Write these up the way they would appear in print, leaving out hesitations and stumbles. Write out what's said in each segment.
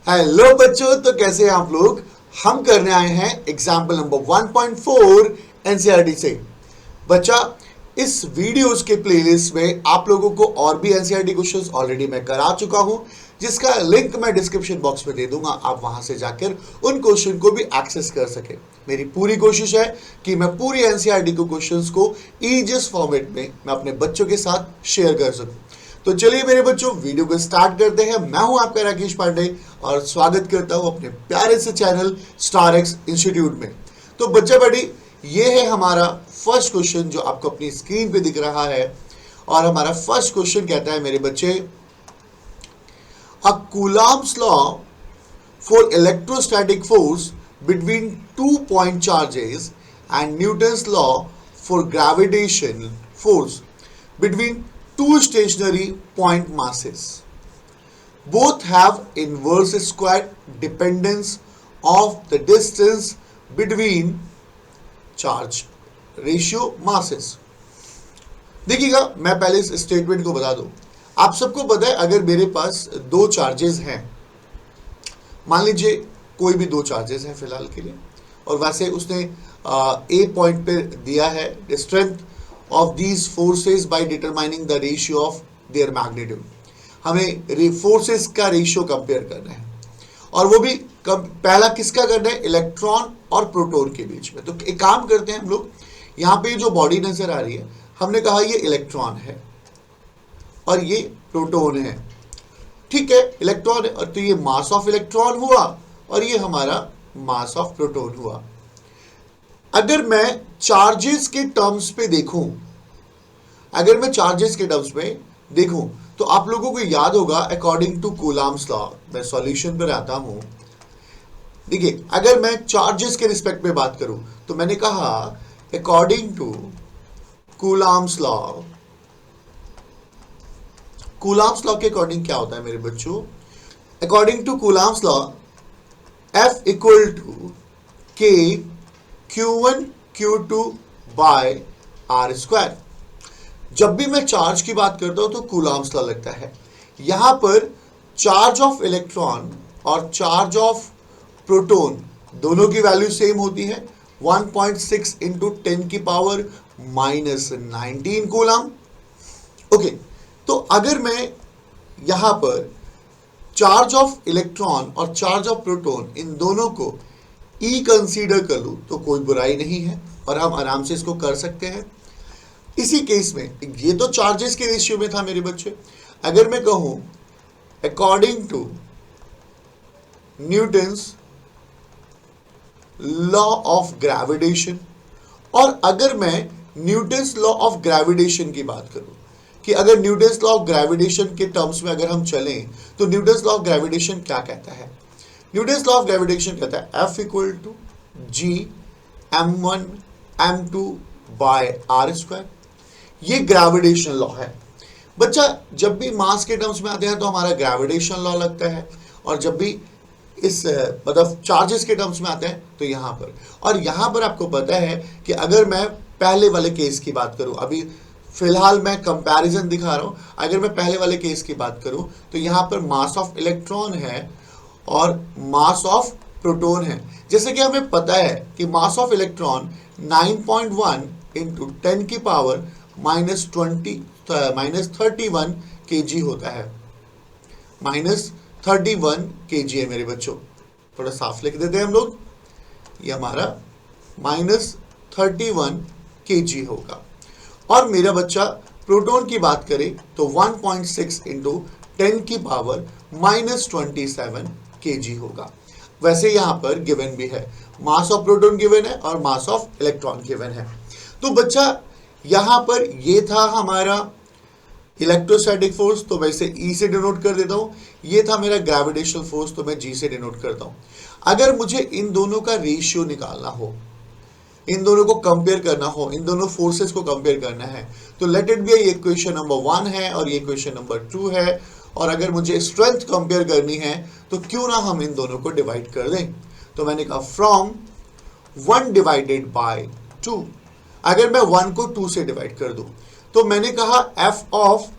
Hello बच्चों, तो कैसे हैं आप लोग। हम करने आए हैं एग्जाम्पल नंबर 1.4 एनसीईआरटी से। बच्चा, इस वीडियोस के प्लेलिस्ट में आप लोगों को और भी एनसीईआरटी क्वेश्चंस ऑलरेडी मैं करा चुका हूं, जिसका लिंक मैं डिस्क्रिप्शन बॉक्स में दे दूंगा। आप वहां से जाकर उन क्वेश्चन को भी एक्सेस कर सके। मेरी पूरी कोशिश है कि मैं पूरी एनसीईआरटी के क्वेश्चंस को ईजीएस्ट फॉर्मेट में मैं अपने बच्चों के साथ शेयर कर सकूं। तो चलिए मेरे बच्चों, वीडियो को स्टार्ट करते हैं। मैं हूं आपका राकेश पांडे और स्वागत करता हूं अपने प्यारे से चैनल स्टार एक्स इंस्टीट्यूट में। तो बच्चा बड़ी, ये है हमारा फर्स्ट क्वेश्चन जो आपको अपनी स्क्रीन पे दिख रहा है। और हमारा फर्स्ट क्वेश्चन कहता है मेरे बच्चे, uh Coulomb's law for electrostatic force between 2 point charges and Newton's law for gravitation force between two stationary point masses. Both have inverse square dependence of the distance between charge ratio masses. देखिएगा, मैं पहले इस statement को बता दूं। आप सबको पता है, अगर मेरे पास दो चार्जेस हैं, मान लीजिए कोई भी दो चार्जेस हैं फिलहाल के लिए, और वैसे उसने ए पॉइंट पे दिया है strength of these forces by determining the ratio of their magnitude. हमें फोर्सेस का रेशियो कंपेयर करना है, और वो भी पहला किसका करना है, इलेक्ट्रॉन और प्रोटॉन के बीच में। तो एक काम करते हैं हम लोग, यहाँ पे जो बॉडी नजर आ रही है, हमने कहा ये इलेक्ट्रॉन है और ये प्रोटॉन है। ठीक है, इलेक्ट्रॉन है, और तो ये मास ऑफ इलेक्ट्रॉन हुआ और ये हमारा मास ऑफ प्रोटॉन हुआ। अगर मैं चार्जेस के टर्म्स पे देखूं, अगर मैं चार्जेस के टर्म्स में देखूं, तो आप लोगों को याद होगा अकॉर्डिंग टू कूलॉम्स लॉ। मैं सॉल्यूशन पर आता हूं। देखिए, अगर मैं चार्जेस के रिस्पेक्ट में बात करूं, तो मैंने कहा according to Coulomb's law. Coulomb's law के अकॉर्डिंग क्या होता है मेरे बच्चों, according to Coulomb's law F equal to K Q1 Q2 by R square. जब भी मैं चार्ज की बात करता हूं तो कूलॉम्स लॉ लगता है। यहां पर चार्ज ऑफ इलेक्ट्रॉन और चार्ज ऑफ प्रोटॉन दोनों की वैल्यू सेम होती है, 1.6 इंटू 10 की पावर -19 कूलॉम। ओके, तो अगर मैं यहां पर चार्ज ऑफ इलेक्ट्रॉन और चार्ज ऑफ प्रोटॉन इन दोनों को ई कंसीडर कर लूं तो कोई बुराई नहीं है, और हम आराम से इसको कर सकते हैं। इसी केस में ये तो चार्जेस के रेशियो में था मेरे बच्चे। अगर मैं कहूं according to Newton's law of gravitation, और अगर मैं न्यूटन्स लॉ ऑफ ग्रेविटेशन की बात करूं कि अगर न्यूटन्स लॉ ऑफ ग्रेविटेशन के टर्म्स में अगर हम चलें, तो न्यूटन्स लॉ ऑफ ग्रेविटेशन क्या कहता है। न्यूटन्स लॉ ऑफ ग्रेविटेशन कहता है F equal to G m1 m2 by R square. ये ग्रेविटेशन लॉ है बच्चा। जब भी मास के टर्म्स में आते हैं तो हमारा ग्रेविटेशन लॉ लगता है, और जब भी इस मतलब चार्जेस के टर्म्स में आते हैं तो यहाँ पर। और यहाँ पर आपको पता है कि अगर मैं पहले वाले केस की बात करूँ, अभी फिलहाल मैं कंपैरिजन दिखा रहा हूँ, अगर मैं पहले वाले केस की बात करूँ तो यहाँ पर मास ऑफ इलेक्ट्रॉन है और मास ऑफ प्रोटॉन है। जैसे कि हमें पता है कि मास ऑफ इलेक्ट्रॉन 9.1 इंटू 10 की पावर -31 kg होता है। -31 kg है मेरे बच्चों। थोड़ा साफ लिख देते हैं हम लोग, ये हमारा -31 kg होगा। और मेरा बच्चा प्रोटॉन की बात करें तो 1.6 इंटू 10 की पावर -27 kg होगा। वैसे यहां पर गिवन भी है, मास ऑफ प्रोटॉन गिवन है और मास ऑफ इलेक्ट्रॉन गिवन है। तो बच्चा यहां पर ये था हमारा इलेक्ट्रोस्टैटिक फोर्स, तो मैं इसे E से डिनोट कर देता हूं। ये था मेरा ग्रेविटेशनल फोर्स, तो मैं G से डिनोट करता हूं। अगर मुझे इन दोनों का रेशियो निकालना हो, इन दोनों को कंपेयर करना हो, इन दोनों फोर्सेस को कंपेयर करना है, तो लेट इट बी ये इक्वेशन नंबर 1 है और ये इक्वेशन नंबर 2 है। और अगर मुझे स्ट्रेंथ कंपेयर करनी है तो क्यों ना हम इन दोनों को डिवाइड कर दें। तो मैंने कहा फ्रॉम 1 डिवाइडेड बाय 2। अगर मैं 1 को 2 से डिवाइड कर दूं तो मैंने कहा F ऑफ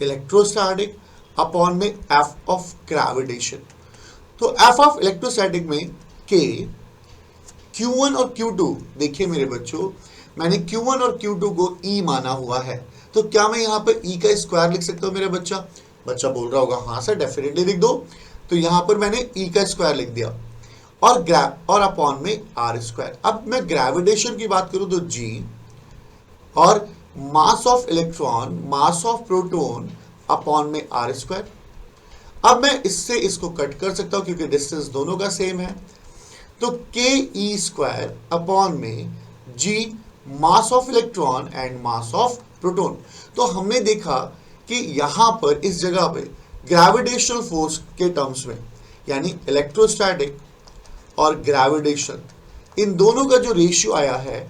इलेक्ट्रोस्टैटिक अपॉन में F ऑफ ग्रेविटेशन। तो एफ ऑफ इलेक्ट्रोस्टैटिक में के Q1 और Q2, देखिए मेरे बच्चों, मैंने Q1 और Q2 को E माना हुआ है, तो क्या मैं यहाँ पर E का स्क्वायर लिख सकता हूँ मेरा बच्चा? बच्चा बोल रहा होगा हाँ सर डेफिनेटली लिख दो। तो यहाँ पर मैंने E का स्क्वायर लिख दिया और अपॉन में R स्क्वायर। अब मैं ग्रेविटेशन की बात करूँ तो G और मास of electron, mass of proton upon में R स्क्वायर। अब मैं इससे इसको कट कर सकता हूँ क्योंकि डिस्टेंस दोनों का सेम है, तो के ई स्क्वायर अपॉन में G mass of electron and mass of proton. तो हमने देखा कि यहां पर इस जगह पे ग्रेविटेशनल फोर्स के टर्म्स में, यानी इलेक्ट्रोस्टैटिक और ग्रेविटेशन, इन दोनों का जो रेशियो आया है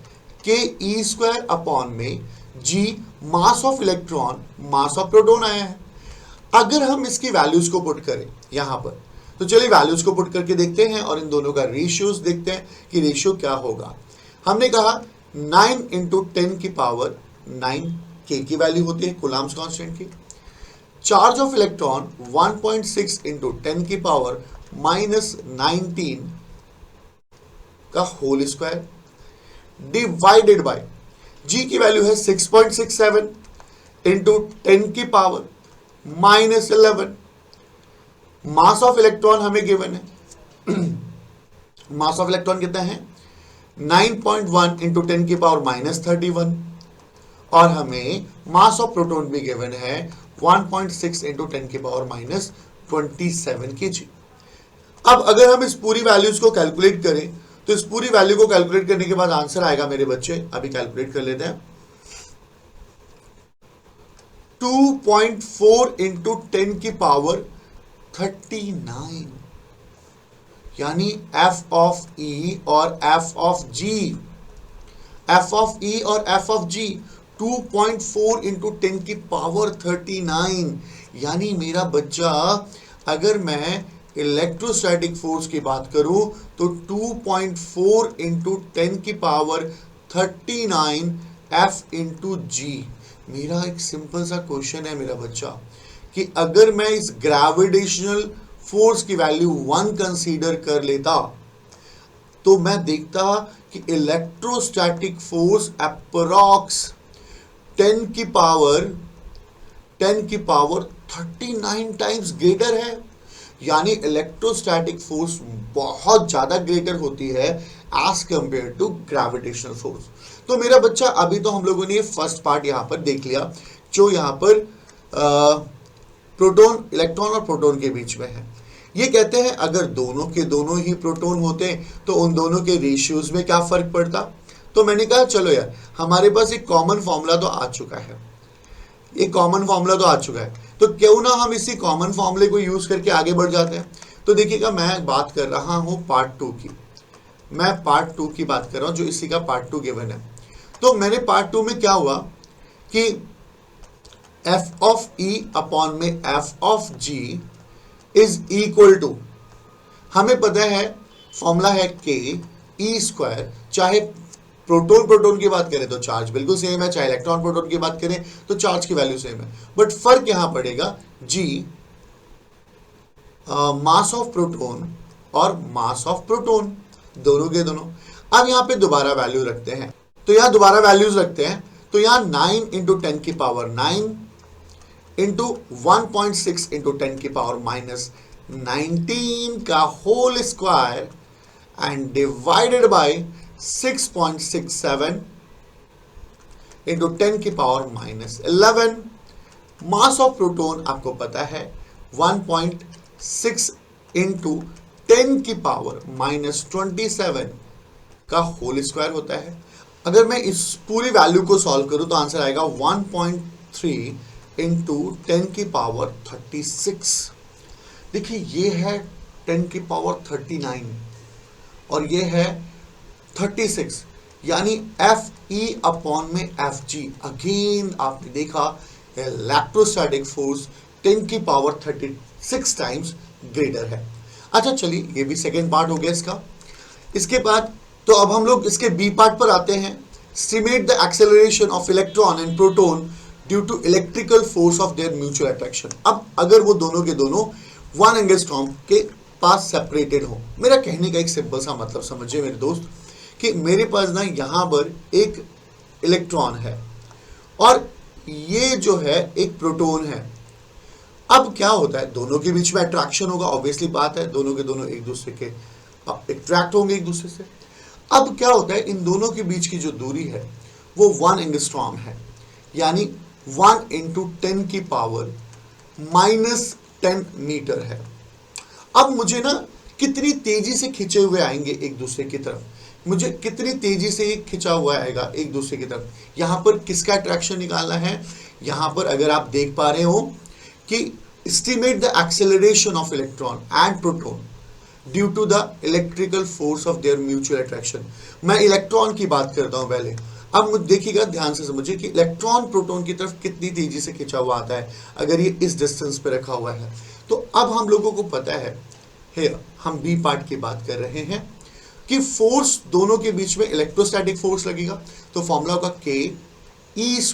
के ई स्क्वायर अपॉन में G mass of electron mass of proton आया है। अगर हम इसकी वैल्यूज को पुट करें यहां पर, तो चलिए वैल्यूज को पुट करके देखते हैं और इन दोनों का रेशियोज देखते हैं कि रेशियो क्या होगा। हमने कहा 9 इंटू 10 की पावर 9 के की वैल्यू होती है कूलम्ब्स कांस्टेंट की। चार्ज ऑफ इलेक्ट्रॉन 1.6 इंटू 10 की पावर -19 का होल स्क्वायर डिवाइडेड बाय जी की वैल्यू है 6.67 इंटू 10 की पावर -11। मास ऑफ इलेक्ट्रॉन हमें गिवन है मास ऑफ इलेक्ट्रॉन कितना है 9.1 इंटू 10 की पावर -31 और हमें मास ऑफ प्रोटॉन भी गिवन है 1.6 इंटू 10 की पावर -27 kg। अब अगर हम इस पूरी वैल्यूज को कैलकुलेट करें तो इस पूरी वैल्यू को कैलकुलेट करने के बाद आंसर आएगा मेरे बच्चे, अभी कैलकुलेट कर लेते हैं, 2.4 इंटू 10 की पावर 39, यानी एफ ऑफ ई और F of G, F of E और एफ ऑफ जी 2.4 इंटू 10 की पावर 39। यानी मेरा बच्चा अगर मैं इलेक्ट्रोस्टैटिक फोर्स की बात करूं तो 2.4 इंटू 10 की पावर 39 एफ इंटू जी। मेरा एक सिंपल सा क्वेश्चन है मेरा बच्चा कि अगर मैं इस ग्रेविटेशनल फोर्स की वैल्यू 1 कंसीडर कर लेता तो मैं देखता कि इलेक्ट्रोस्टैटिक फोर्स अप्रॉक्स 10 की पावर 39 टाइम्स ग्रेटर है। यानी इलेक्ट्रोस्टैटिक फोर्स बहुत ज्यादा ग्रेटर होती है as compare to gravitational force. तो मेरा बच्चा अभी तो हम लोगों ने ये फर्स्ट पार्ट यहां पर देख लिया जो यहां पर प्रोटॉन, इलेक्ट्रॉन और प्रोटॉन के बीच में है। ये कहते हैं अगर दोनों के दोनों ही प्रोटॉन होते तो उन दोनों के रेशियोज में क्या फर्क पड़ता। तो मैंने कहा चलो यार हमारे पास एक कॉमन फॉर्मूला तो आ चुका है, ये कॉमन फॉर्मूला तो आ चुका है, तो क्यों ना हम इसी कॉमन फॉर्मूले को यूज करके आगे बढ़ जाते हैं। तो देखिएगा मैं बात कर रहा हूं पार्ट 2 की, मैं पार्ट 2 की बात कर रहा हूं जो इसी का पार्ट 2 गिवन है। तो मैंने पार्ट 2 में क्या हुआ कि एफ ऑफ ई अपॉन में F of G is equal to, हमें पता है फॉर्मूला है के ई स्क्वायर, चाहे प्रोटॉन की बात करें तो चार्ज बिल्कुल सेम है, चाहे इलेक्ट्रॉन प्रोटॉन की बात करें तो चार्ज की वैल्यू सेम है, बट फर्क यहां पड़ेगा जी मास ऑफ प्रोटॉन और मास ऑफ प्रोटॉन दोनों के दोनों। अब यहां पे दोबारा वैल्यू रखते हैं, तो यहां दोबारा वैल्यूज रखते हैं, तो यहां 9 इंटू 10 की पावर 9 इंटू 1.6 इंटू 10 की पावर -19 का whole square and divided by 6.67 into 10 की पावर -11। मास ऑफ प्रोटॉन आपको पता है 1.6 इंटू 10 की पावर -27 का होल स्क्वायर होता है। अगर मैं इस पूरी वैल्यू को सॉल्व करूं तो आंसर आएगा 1.3 इंटू 10 की पावर 36। देखिए ये है 10 की पावर 39 और ये है 36, यानी एफ ई अपॉन में एफ जी। अगेन आपने देखा इलेक्ट्रोस्टैटिक फोर्स 10 की पावर 36 टाइम्स ग्रेटर है। अच्छा चलिए ये भी सेकेंड पार्ट हो गया इसका। इसके बाद तो अब हम लोग इसके बी पार्ट पर आते हैं। Estimate the acceleration of electron and proton due to electrical force of their mutual attraction. अब अगर वो दोनों के दोनों 1 एंगस्ट्रॉम के पास सेपरेटेड हो। मेरा कहने का एक सिंपल सा मतलब समझिए मेरे दोस्त, कि मेरे पास ना यहाँ पर एक इलेक्ट्रॉन है और ये जो है एक प्रोटॉन है। अब क्या होता है, दोनों के बीच में अट्रैक्शन होगा, ऑब्वियसली बात है, दोनों के दोनों एक दूसरे के अट्रैक्ट होंगे एक दूसरे से। अब क्या होता है, इन दोनों के बीच की जो दूरी है वो 1 एंगस्ट्रॉम है, यानी 1 × 10 की पावर -10 मीटर है। अब मुझे ना कितनी तेजी से खिंचे हुए आएंगे एक दूसरे की तरफ, मुझे कितनी तेजी से ये खिंचा हुआ आएगा एक दूसरे की तरफ। यहां पर किसका अट्रैक्शन निकालना है, यहां पर अगर आप देख पा रहे हो कि estimate the acceleration of electron and proton due to the electrical force of their mutual attraction। मैं इलेक्ट्रॉन की बात करता हूं पहले। अब देखिएगा, ध्यान से समझिए कि इलेक्ट्रॉन प्रोटॉन की तरफ कितनी तेजी से खिंचा हुआ आता है अगर ये इस डिस्टेंस पे रखा हुआ है। तो अब हम लोगों को पता है, हम बी पार्ट की बात कर रहे हैं कि फोर्स दोनों के बीच में इलेक्ट्रोस्टैटिक फोर्स लगेगा। तो फॉर्मूला होगा K(E²/r²।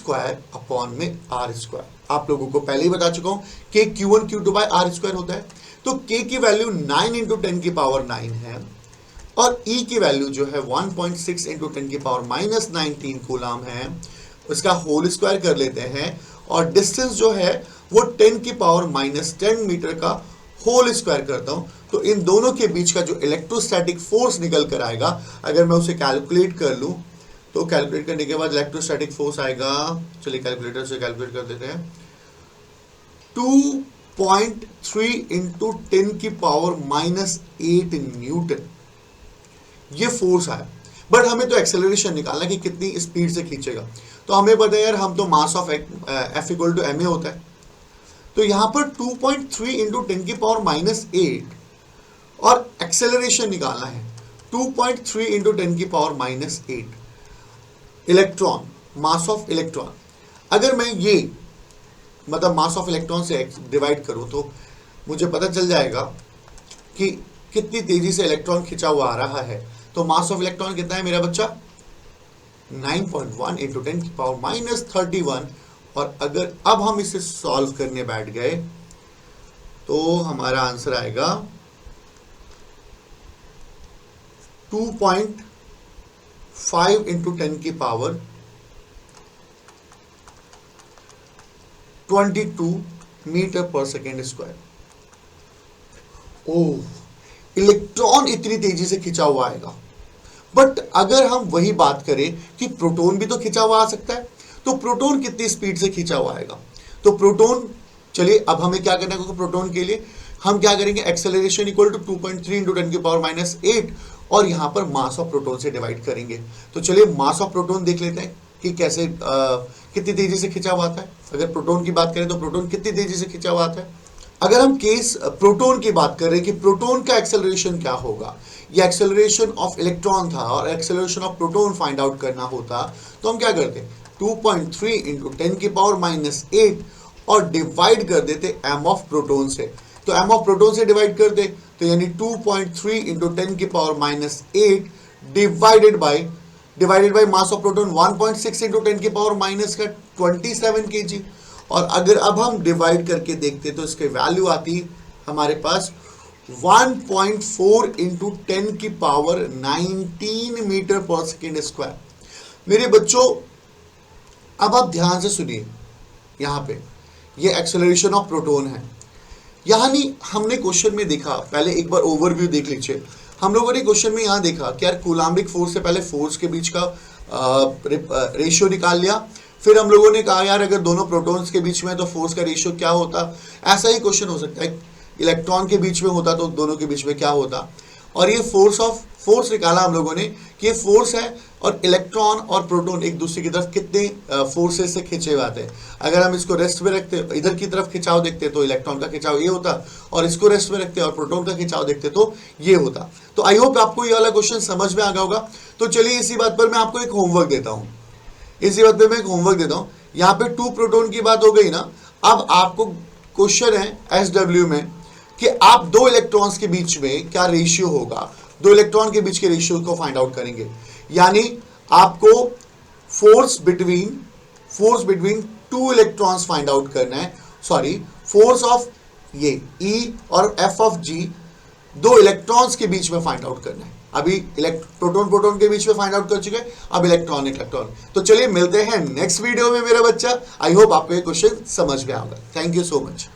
आप लोगों को पहले ही बता चुका हूं K Q1 Q2 by r² होता है। तो K की वैल्यू 9 × 10 की पावर 9 है और E की वैल्यू जो है 1.6 × 10 की पावर -19 कूलाम है। उसका होल स्क्वायर कर लेते हैं और डिस्टेंस जो है वो 10 की पावर -10 मीटर का होल स्क्वायर करता हूं। तो इन दोनों के बीच का जो इलेक्ट्रोस्टैटिक फोर्स निकल कर आएगा, अगर मैं उसे कैलकुलेट कर लूं तो कैलकुलेट करने के बाद इलेक्ट्रोस्टैटिक फोर्स आएगा, चलिए कैलकुलेटर से कैलकुलेट कर देते हैं, 2.3 × 10 की पावर -8 न्यूटन ये फोर्स आया। बट हमें तो एक्सेलरेशन निकालना कि कितनी स्पीड से खींचेगा। तो हमें पता है यार, हम तो मास ऑफ F = ma होता है। तो यहां पर 2.3 × 10 की पावर -8 और एक्सेलरेशन निकालना है 2.3 × 10 की power -8। Electron, mass of electron, अगर मैं ये मतलब मास ऑफ इलेक्ट्रॉन से डिवाइड करूं तो मुझे पता चल जाएगा कि कितनी तेजी से इलेक्ट्रॉन खिंचा हुआ आ रहा है। तो मास ऑफ इलेक्ट्रॉन कितना है मेरा बच्चा, 9.1 × 10 की पावर -31। और अगर अब हम इसे सॉल्व करने बैठ गए तो हमारा आंसर आएगा 2.5 × 10 की पावर 22 मीटर/सेकेंड²। ओह, इलेक्ट्रॉन इतनी तेजी से खिंचा हुआ आएगा। बट अगर हम वही बात करें कि प्रोटॉन भी तो खिंचा हुआ आ सकता है, तो प्रोटॉन कितनी स्पीड से खिंचा हुआ आएगा। तो प्रोटॉन, चलिए अब हमें क्या करना है, प्रोटॉन के लिए हम क्या करेंगे, एक्सेलरेशन इक्वल टू 2.3 × 10 की पावर -8 और यहां पर मास ऑफ प्रोटॉन से डिवाइड करेंगे। तो चलिए मास ऑफ प्रोटॉन देख लेते हैं कि कैसे कितनी तेजी से खिंचा हुआ आता है। अगर प्रोटॉन की बात करें तो प्रोटॉन कितनी तेजी से खिंचा हुआ आता है। अगर हम केस प्रोटॉन की बात करें कि प्रोटॉन का एक्सेलरेशन क्या होगा, या एक्सेलरेशन ऑफ इलेक्ट्रॉन था और acceleration of proton find out करना होता, तो हम क्या करते, 2.3 × 10 की पावर -8 और डिवाइड कर देते m ऑफ प्रोटॉन से। तो m ऑफ प्रोटॉन से डिवाइड कर दे तो यानी 2.3 × 10 की power -8 divided by mass of proton 1.6 × 10 की पावर -27 kg। और अगर अब हम डिवाइड करके देखते तो इसके वैल्यू आती हमारे पास 1.4 × 10 की पावर 19 मीटर/सेकेंड²। मेरे बच्चों, अब आप ध्यान से सुनिए, यहां पे ये एक्सेलरेशन ऑफ प्रोटॉन है। यानी हमने क्वेश्चन में देखा, पहले एक बार ओवरव्यू देख लीजिए। हम लोगों ने क्वेश्चन में यहां देखा कि यार कूलाम्बिक फोर्स से पहले फोर्स के बीच का रेशियो निकाल लिया। फिर हम लोगों ने कहा यार अगर दोनों प्रोटॉन्स के बीच में तो फोर्स का रेशियो क्या होता। ऐसा ही क्वेश्चन हो सकता है, इलेक्ट्रॉन के बीच में होता तो दोनों के बीच में क्या होता। और ये फोर्स निकाला हम लोगों ने कि ये फोर्स है और इलेक्ट्रॉन और प्रोटॉन एक दूसरे की तरफ कितने फोर्सेस से खिंचे हुए आते हैं। अगर हम इसको रेस्ट में रखते, इधर की तरफ खिंचाव देखते तो इलेक्ट्रॉन का खिंचाव ये होता, और इसको रेस्ट में रखते और प्रोटॉन का खिंचाव देखते तो ये होता। तो आई होप आपको ये वाला क्वेश्चन समझ में आ गया होगा। तो चलिए इसी बात पर मैं आपको एक होमवर्क देता हूँ। यहाँ पे 2 प्रोटॉन की बात हो गई ना। अब आपको क्वेश्चन है SW में कि आप 2 इलेक्ट्रॉन्स के बीच में क्या रेशियो होगा, 2 इलेक्ट्रॉन के बीच के रेशियो को फाइंड आउट करेंगे। यानी आपको force between 2 electrons find out करना है। सॉरी, फोर्स ऑफ ये E और F ऑफ G दो इलेक्ट्रॉन्स के बीच में फाइंड आउट करना है। अभी प्रोटॉन प्रोटॉन के बीच में फाइंड आउट कर चुके हैं, अब इलेक्ट्रॉन इलेक्ट्रॉन। तो चलिए मिलते हैं नेक्स्ट वीडियो में मेरा बच्चा। आई होप आपको ये क्वेश्चन समझ में आएगा। Thank you so much.